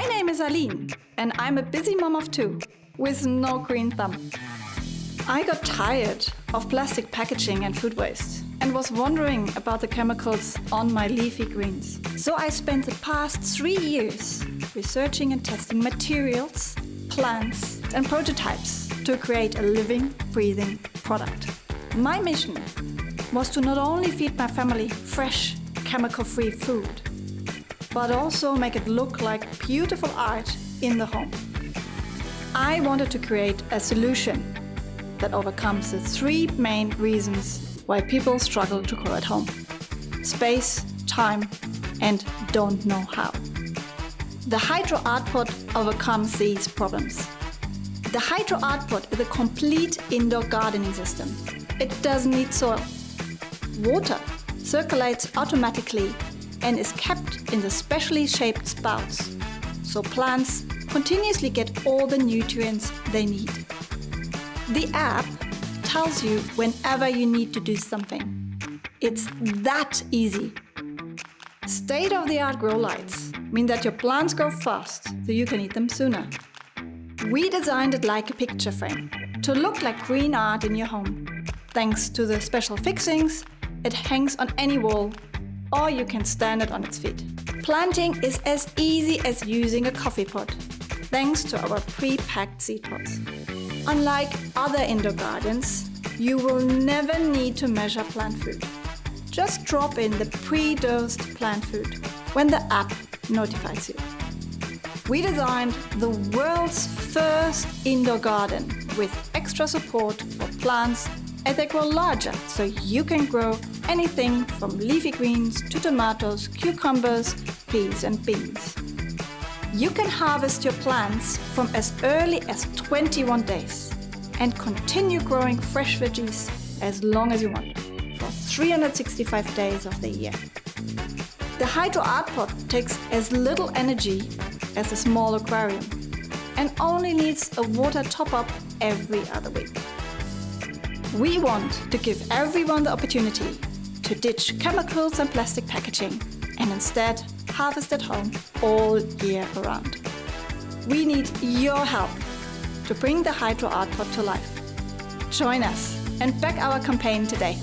name is Aline, and I'm a busy mom of two with no green thumb. I got tired of plastic packaging and food waste and was wondering about the chemicals on my leafy greens. So I spent the past 3 years researching and testing materials, plants and prototypes to create a living, breathing product. My mission was to not only feed my family fresh, chemical-free food, but also make it look like beautiful art in the home. I wanted to create a solution that overcomes the 3 main reasons why people struggle to grow at home: space, time, and don't know how. The HydroArtPod overcomes these problems. The HydroArtPod is a complete indoor gardening system. It doesn't need soil. Water circulates automatically and is kept in the specially shaped spouts, so plants continuously get all the nutrients they need. The app tells you whenever you need to do something. It's that easy. State-of-the-art grow lights mean that your plants grow fast, so you can eat them sooner. We designed it like a picture frame, to look like green art in your home. Thanks to the special fixings, it hangs on any wall, or you can stand it on its feet. Planting is as easy as using a coffee pot, thanks to our pre-packed seed pods. Unlike other indoor gardens, you will never need to measure plant food. Just drop in the pre-dosed plant food when the app notifies you. We designed the world's first indoor garden with extra support for plants as they grow larger, so you can grow anything from leafy greens to tomatoes, cucumbers, peas and beans. You can harvest your plants from as early as 21 days and continue growing fresh veggies as long as you want, for 365 days of the year. The HydroArtPod takes as little energy as a small aquarium and only needs a water top-up every other week. We want to give everyone the opportunity to ditch chemicals and plastic packaging and instead harvest at home all year around. We need your help to bring the HydroArtPod to life. Join us and back our campaign today.